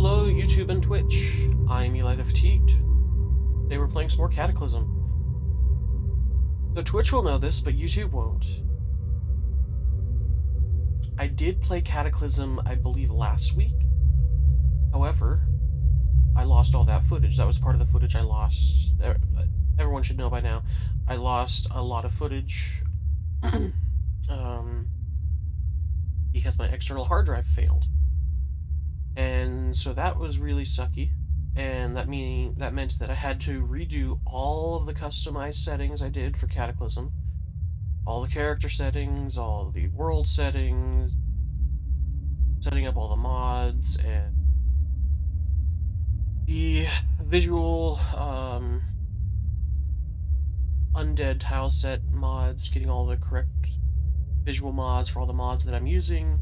Hello, YouTube and Twitch. I'm Eli the Fatigued. Today we're playing some more Cataclysm. So Twitch will know this, but YouTube won't. I did play Cataclysm, I believe, last week. However, I lost all that footage. That was part of the footage I lost. Everyone should know by now. I lost a lot of footage because my external hard drive failed. And so that was really sucky. And that meant that I had to redo all of the customized settings I did for Cataclysm. All the character settings, all the world settings, setting up all the mods, and the visual undead tile set mods, getting all the correct visual mods for all the mods that I'm using.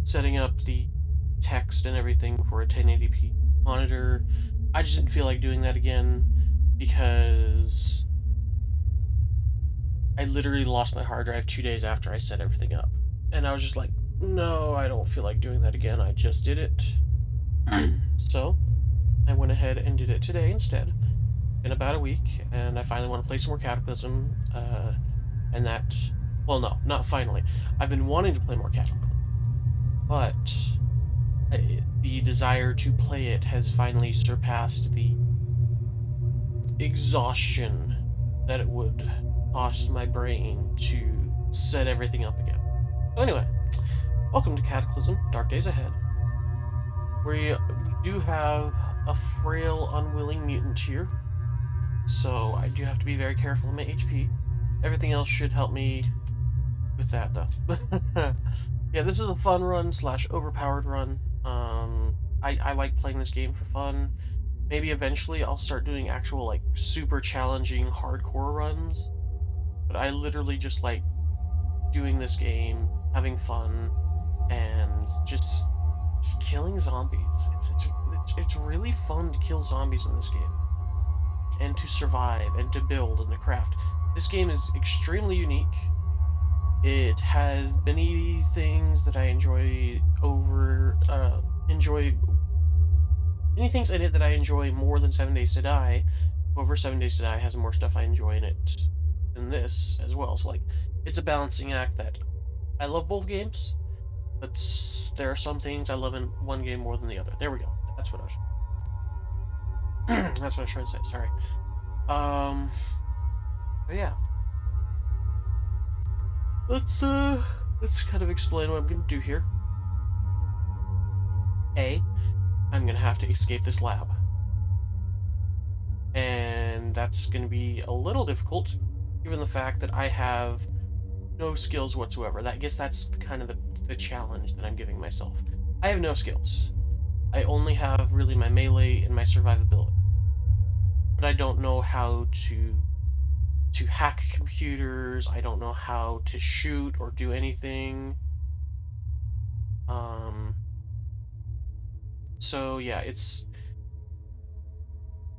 Setting up the text and everything for a 1080p monitor. I just didn't feel like doing that again because I literally lost my hard drive 2 days after I set everything up. And I was just like, no, I don't feel like doing that again. I just did it. So I went ahead and did it today instead. In about a week, and I finally want to play some more Cataclysm. And that, well, no, not finally. I've been wanting to play more Cataclysm, but the desire to play it has finally surpassed the exhaustion that it would cost my brain to set everything up again. So anyway, welcome to Cataclysm, Dark Days Ahead. We do have a frail, unwilling mutant here, so I do have to be very careful of my HP. Everything else should help me with that, though. Yeah, this is a fun run / overpowered run. I like playing this game for fun. Maybe eventually I'll start doing actual, like, super challenging hardcore runs. But I literally just like doing this game, having fun, and just killing zombies. It's really fun to kill zombies in this game. And to survive, and to build, and to craft. This game is extremely unique. It has many things that I enjoy many things in it that I enjoy more than 7 Days to Die. However, 7 Days to Die has more stuff I enjoy in it than this as well. So, like, it's a balancing act that I love both games, but there are some things I love in one game more than the other. There we go. That's what I was trying to say. Sorry. But yeah. Let's kind of explain what I'm gonna do here. I'm gonna have to escape this lab. And that's gonna be a little difficult, given the fact that I have no skills whatsoever. I guess that's kind of the challenge that I'm giving myself. I have no skills. I only have really my melee and my survivability. But I don't know how to hack computers. I don't know how to shoot or do anything. So yeah,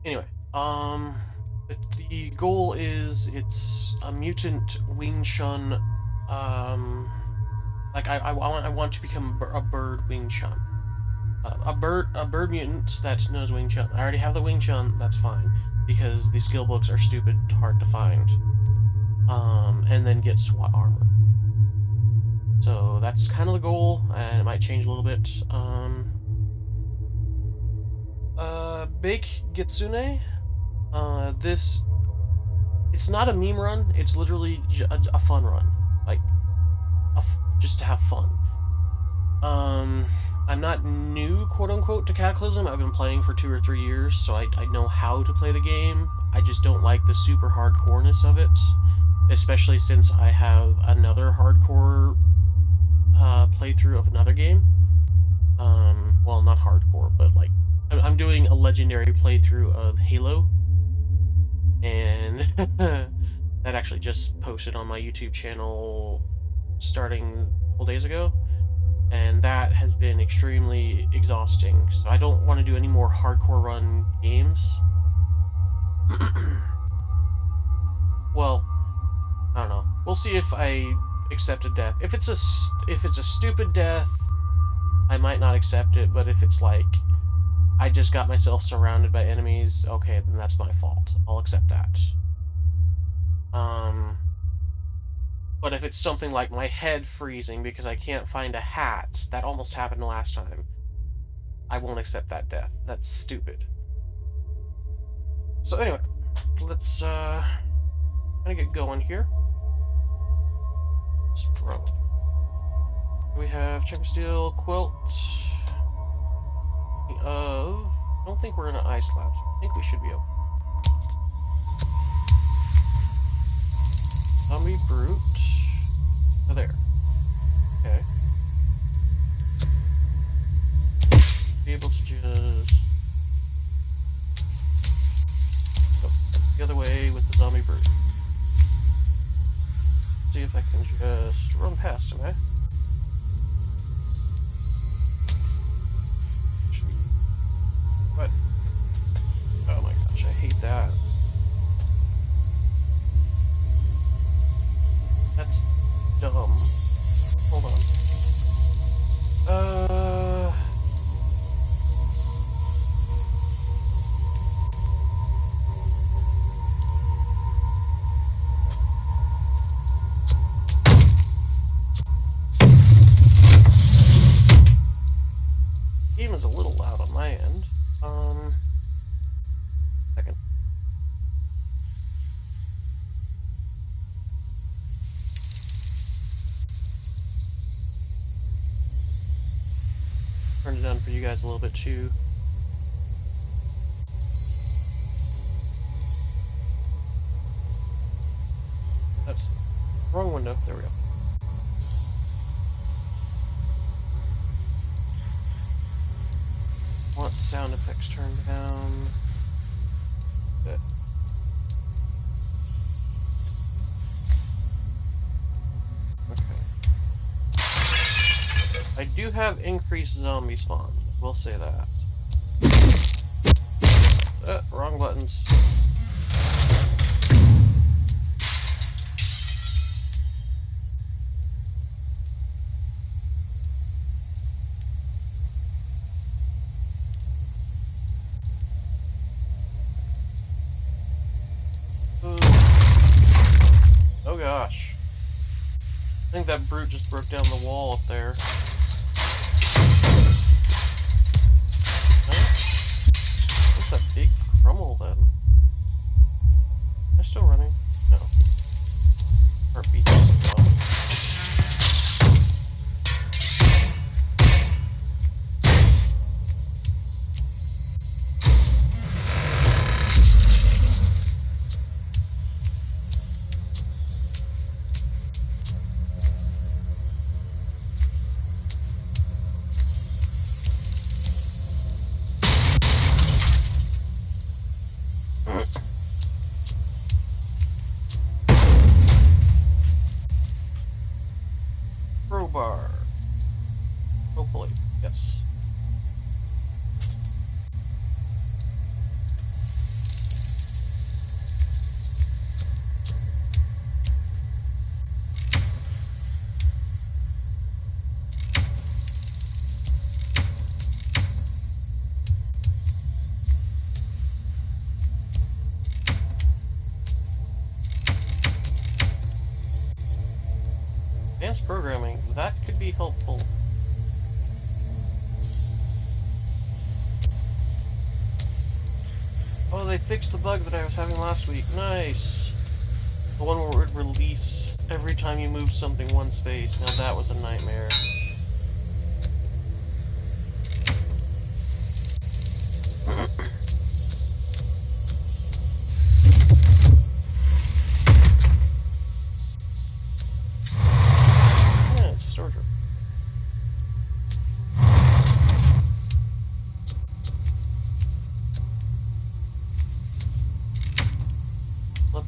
anyway, the goal is it's a mutant Wing Chun, like I want to become a bird Wing Chun. A bird mutant that knows Wing Chun. I already have the Wing Chun, that's fine, because the skill books are stupid hard to find. And then get SWAT armor. So that's kind of the goal, and it might change a little bit. Bake Gitsune. It's not a meme run, it's literally a fun run. Like, just to have fun. I'm not new, quote-unquote, to Cataclysm. I've been playing for 2 or 3 years, so I know how to play the game. I just don't like the super hardcoreness of it, especially since I have another hardcore playthrough of another game. Well, not hardcore, but like, I'm doing a legendary playthrough of Halo, and that actually just posted on my YouTube channel starting a couple days ago. And that has been extremely exhausting, so I don't want to do any more hardcore run games. Well, I don't know. We'll see if I accept a death. If it's a stupid death, I might not accept it. But if it's like I just got myself surrounded by enemies, okay, then that's my fault. I'll accept that. But if it's something like my head freezing because I can't find a hat, that almost happened last time, I won't accept that death. That's stupid. So anyway, let's kind of get going here. Bro. We have Checker Steel, Quilt. I don't think we're in an ice lab. I think we should be able. Zombie Brute. Oh, there. Okay. Be able to just go the other way with the Zombie Brute. See if I can just run past him, eh? What? Oh my gosh, I hate that. That's dumb. Hold on. Game is a little loud on my end. Second. Turn it down for you guys a little bit too. That's wrong window. There we go. Want sound effects turned down. Good. Okay. I do have increased zombie spawn. We'll say that. Wrong buttons. Oh gosh. I think that brute just broke down the wall up there. What's that big crumble then? Am I still running? No. Heartbeat just gone. Crowbar. Hopefully, yes. Advanced programming, that could be helpful. Oh, they fixed the bug that I was having last week. Nice! The one where it would release every time you move something one space. Now that was a nightmare.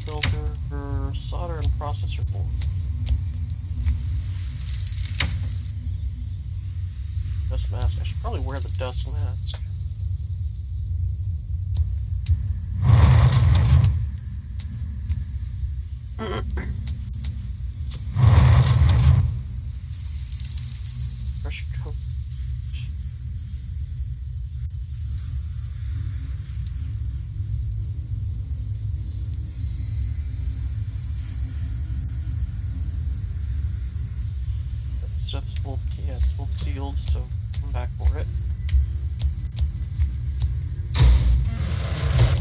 Filter for solder and processor board. Dust mask. I should probably wear the dust mask. stuff's both, yeah, it's both sealed, so come back for it.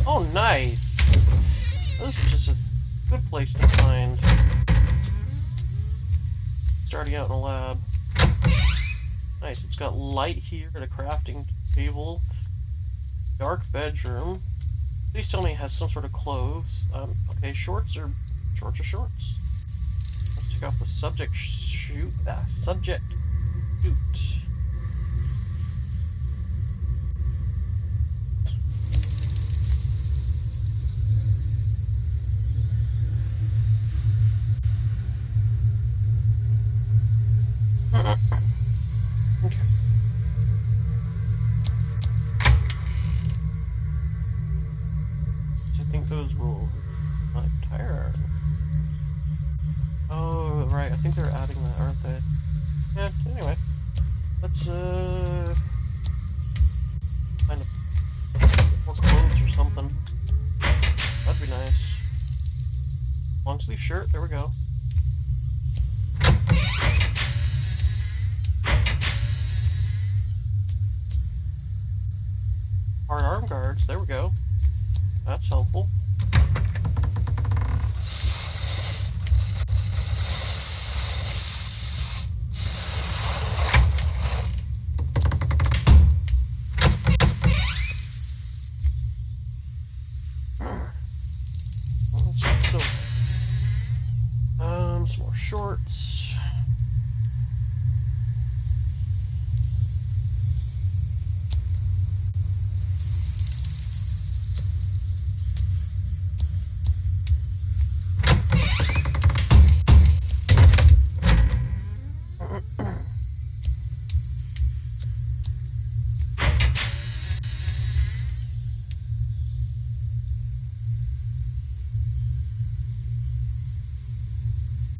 Oh, nice! This is just a good place to find. Starting out in a lab. Nice, it's got light here and a crafting table. Dark bedroom. Please tell me it has some sort of clothes. Okay, shorts are shorts. Let's check out the subject shoot. Subject shoot. Okay. So I think those will tire. Oh, right. I think they're adding that, aren't they? Yeah. Anyway, let's find more clothes or something. That'd be nice. Long sleeve shirt. There we go. Hard arm guards, there we go. That's helpful. Some more shorts.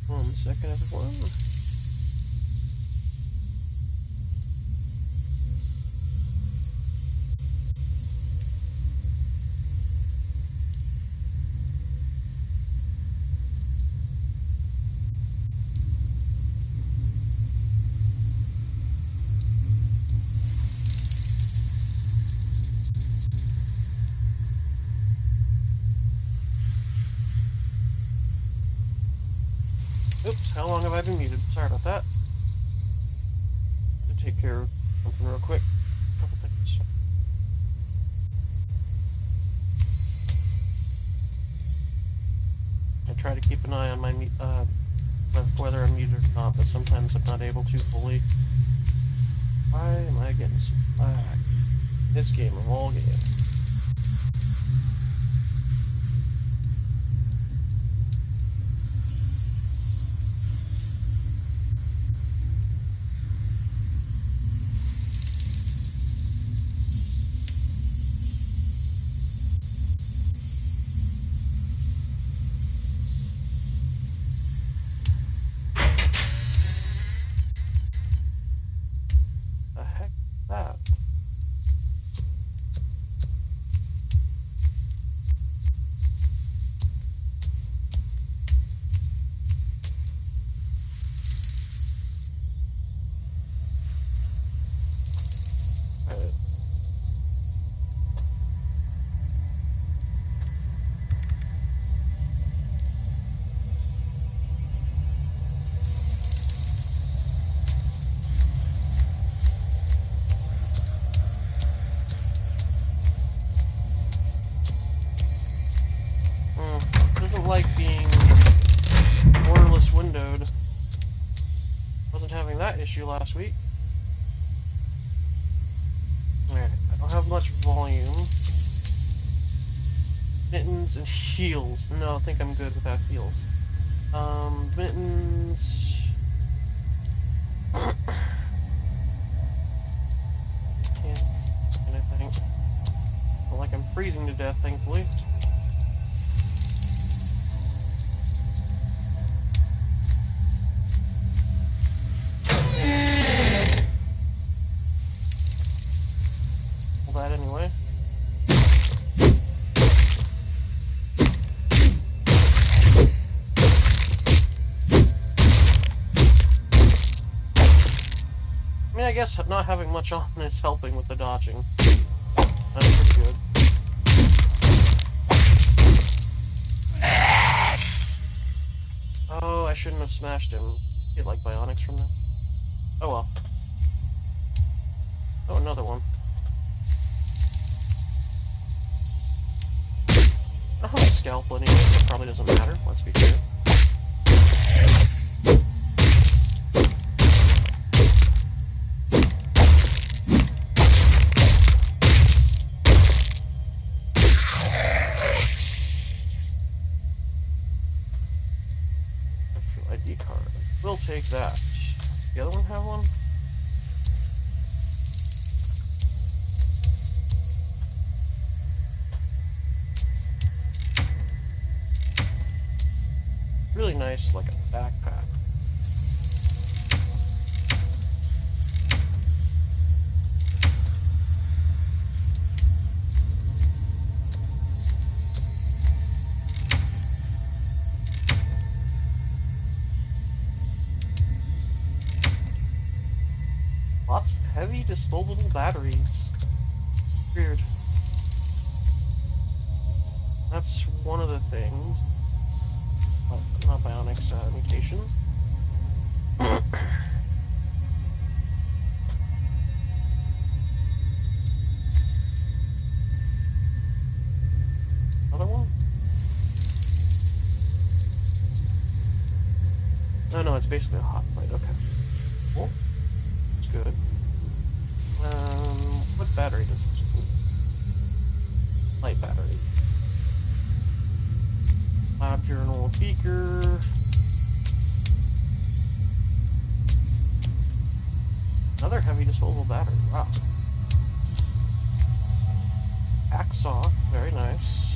One second, everyone. Oops, how long have I been muted? Sorry about that. To take care of something real quick. Couple things. I try to keep an eye on my whether I'm muted or not, but sometimes I'm not able to fully. Why am I getting some flag? This game of all games. Doesn't like being borderless windowed. Wasn't having that issue last week. Alright, I don't have much volume. Mittens and heels. No, I think I'm good without heels. Mittens. Can't anything. Not like I'm freezing to death, thankfully. That anyway. I mean, I guess not having much on is helping with the dodging. That's pretty good. Oh, I shouldn't have smashed him. Get like bionics from that. Oh well. Oh, another one. I have a scalpel anyway, so it probably doesn't matter, let's be fair. ID card. We'll take that. The other one have one? Really nice, like a backpack. Lots of heavy disposable batteries. Weird. That's one of the things. Oh, not bionics, mutation. Another one? Oh no, it's basically a hot plate. Okay. Cool. That's good. What battery does this include? Light battery. Lab journal, beaker. Another heavy disposable battery. Wow. Hacksaw. Very nice.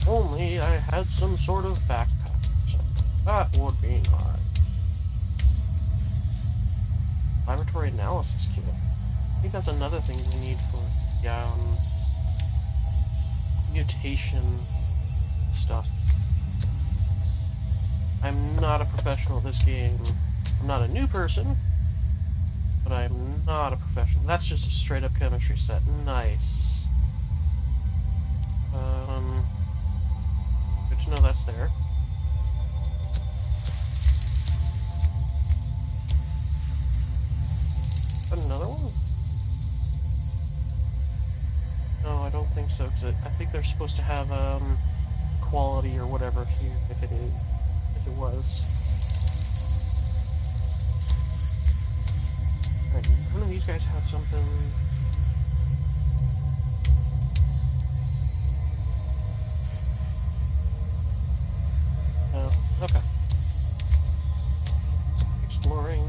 Only I had some sort of backpack. So that would be nice. Laboratory analysis kit. I think that's another thing we need for mutation stuff. I'm not a professional at this game. I'm not a new person, but I'm not a professional. That's just a straight up chemistry set. Nice. Good to know that's there. Another one? No, I don't think so, because I think they're supposed to have, quality or whatever here, if it was. Alright, none of these guys have something. No, okay. Exploring.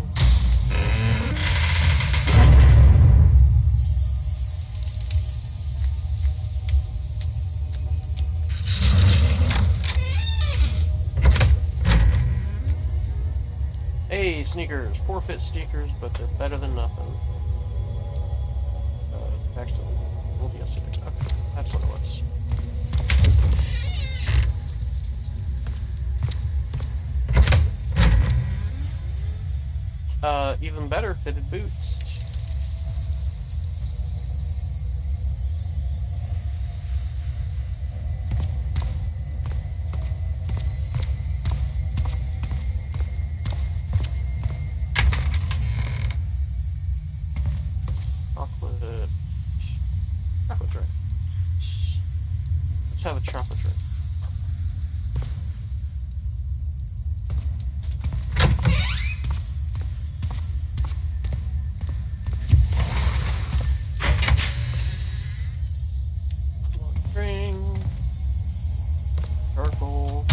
Hey, sneakers. Poor fit sneakers, but they're better than nothing. Actually, we'll be acidic. Okay, that's what it was. Even better, fitted boots. Chocolate drink. Let's have a chocolate drink. Ring. Circle.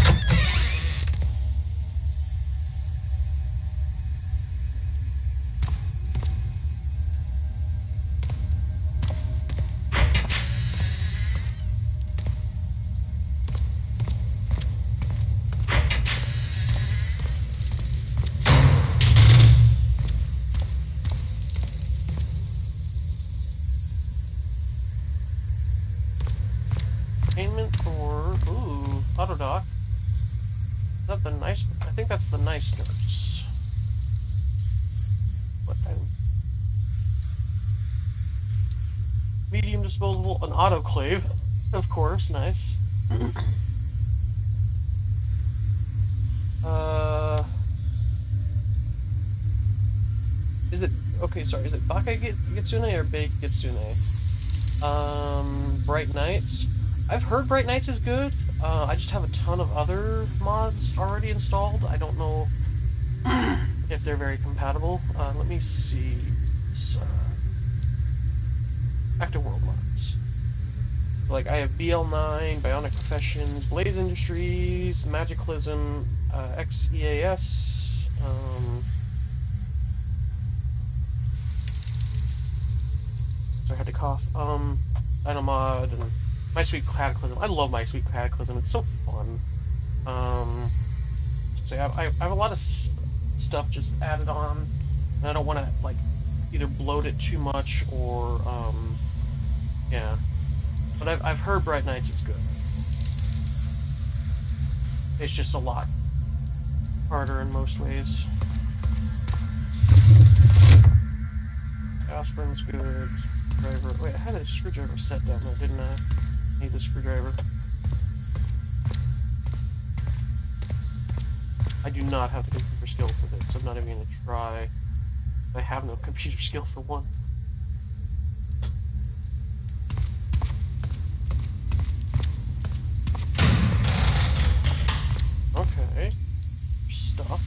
Payment for, ooh, auto dock. Is that the nice, I think that's the nice nurse. medium disposable, an autoclave, of course, nice. Is it okay? Sorry, is it Baka Gitsune or Bake Gitsune? Bright Nights. I've heard Bright Nights is good. I just have a ton of other mods already installed. I don't know if they're very compatible. Let me see. Active World mods. Like, I have BL9, Bionic Professions, Blaze Industries, Magicalism, XEAS, sorry, I had to cough, Dynamod, and My Sweet Cataclysm. I love My Sweet Cataclysm, it's so fun. So yeah, I have a lot of stuff just added on, and I don't want to, like, either bloat it too much, or, yeah. But I've heard Bright Nights is good. It's just a lot harder in most ways. Aspirin's good. Screwdriver. Wait, I had a screwdriver set down there, didn't I? Need the screwdriver. I do not have the computer skill for this, so I'm not even going to try. I have no computer skill for one. Okay. Stuff.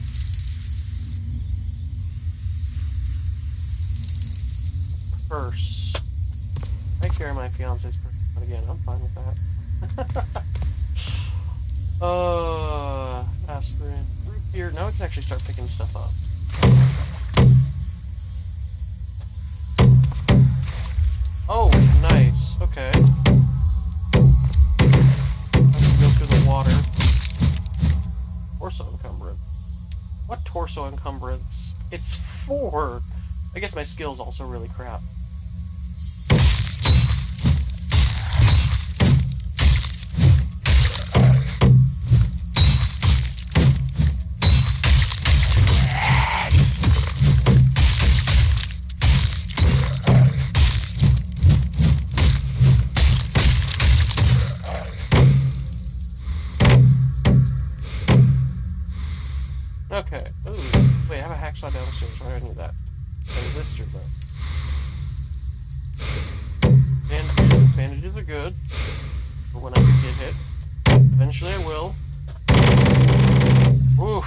Purse. Take care of my fiance's purse, but again, I'm fine with that. Aspirin. Root beer. Now we can actually start picking stuff up. Oh, nice. Okay. I can go through the water. Torso encumbrance. What torso encumbrance? It's 4! I guess my skill's also really crap. Okay. Ooh. Wait, I have a hacksaw downstairs. Why do I need that? Resistor, though. Bandages are good. For when I get hit. Eventually I will. Oof.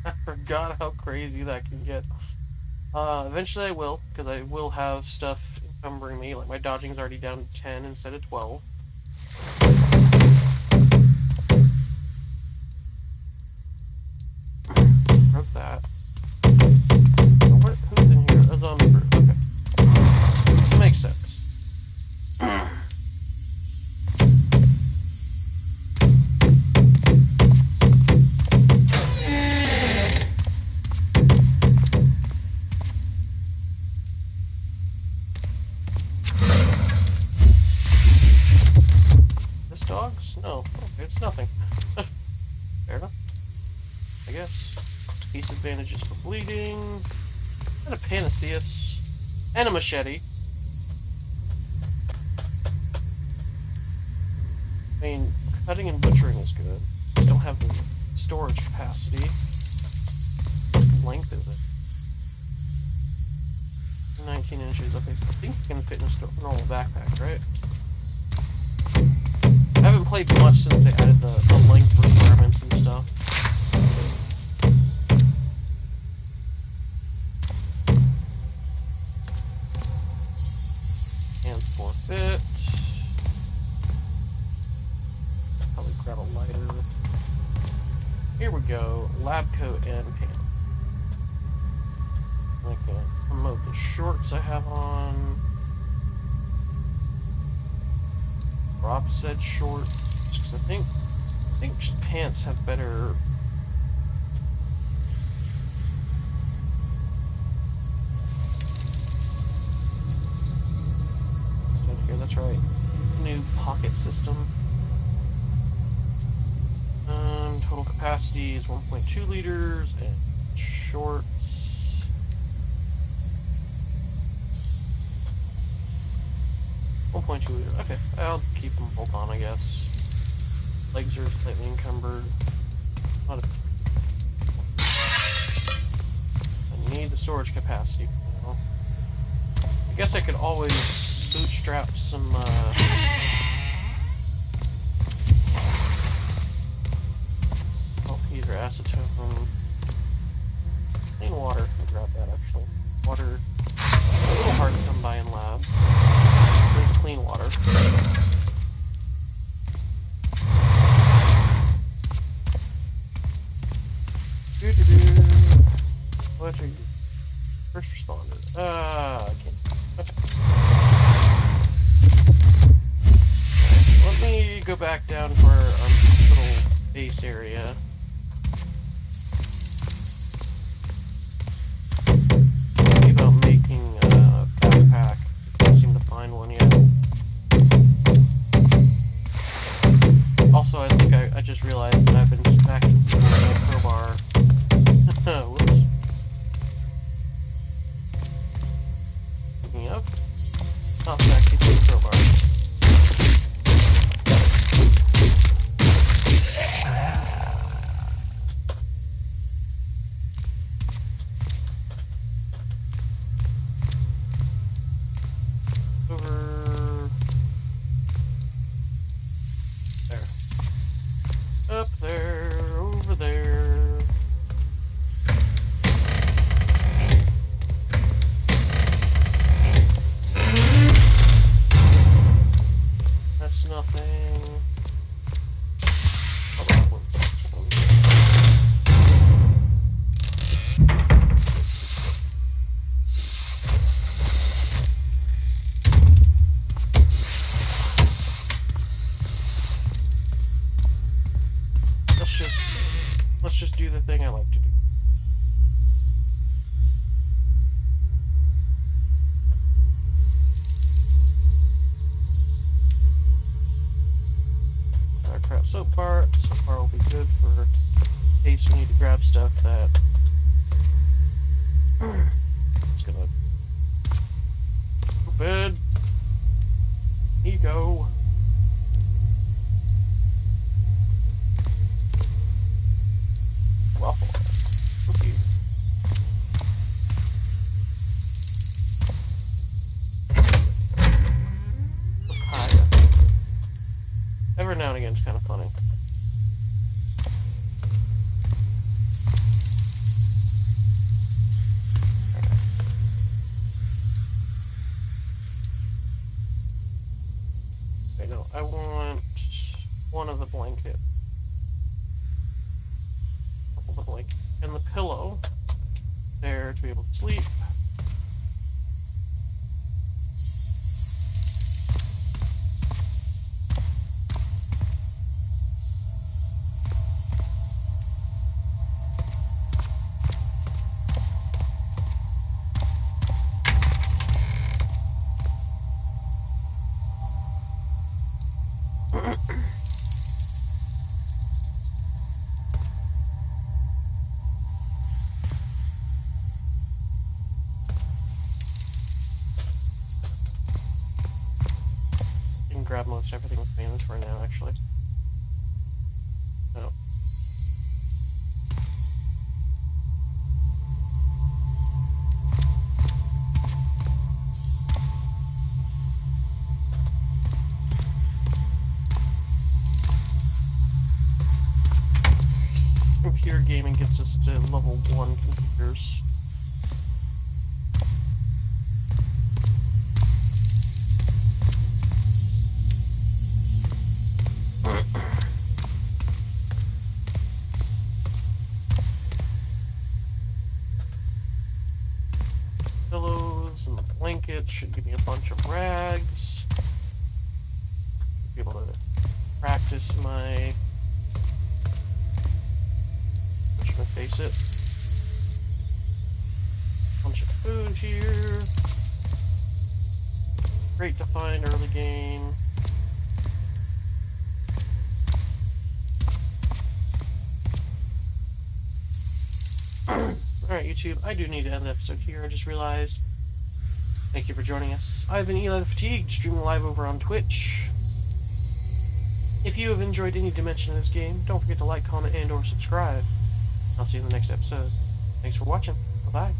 I forgot how crazy that can get. Eventually I will, because I will have stuff encumbering me. Like, my dodging's already down to 10 instead of 12. Broke that. Who's in here? A zombie bird. Okay. That makes sense. This dog's? No. Okay, it's nothing. Fair enough. I guess. Piece of bandages for bleeding. And a panaceus. And a machete. I mean, cutting and butchering is good. Just don't have the storage capacity. What length is it? 19 inches. Okay, so I think you can fit in a normal backpack, right? I haven't played much since they added the length requirements and stuff. And forfeit. Probably grab a lighter. Here we go. Lab coat and pants. I can promote the shorts I have on. Drop said shorts. Because I think pants have better. Here, that's right. New pocket system. Total capacity is 1.2 liters and shorts. 0.2 liters. Okay, I'll keep them both on, I guess. Legs are slightly encumbered. Not a... I need the storage capacity. You know? I guess I could always bootstrap some, either acetone, clean water. I'll grab that actually. Water, a little hard to come by in labs. It's clean water. What are you? First responder. I can't. Okay. Let me go back down to our little base area. Backpack. Can't seem to find one yet. Also, I think I just realized that I've been smacking people with my crowbar. Whoops. Picking up. Not smack people with a crowbar. Up there, over there. That's nothing. Let's just do the thing I like to do. Crap, soap bar will be good for in case we need to grab stuff that it's gonna stupid ego. Waffle. Okay. Every now and again it's kind of funny. Okay, no, I want one of the blanket. The blanket and the pillow there to be able to sleep. Grab most everything with my inventory now, actually. No. Computer gaming gets us to level 1 computers. Pillows and the blankets should give me a bunch of rags. Be able to practice my... Should I face it? Bunch of food here. Great to find early game. Alright, YouTube, I do need to end the episode here. I just realized Thank you for joining us. I've been Eli the Fatigued, streaming live over on Twitch. If you have enjoyed any dimension of this game, don't forget to like, comment, and or subscribe. I'll see you in the next episode. Thanks for watching. Bye-bye.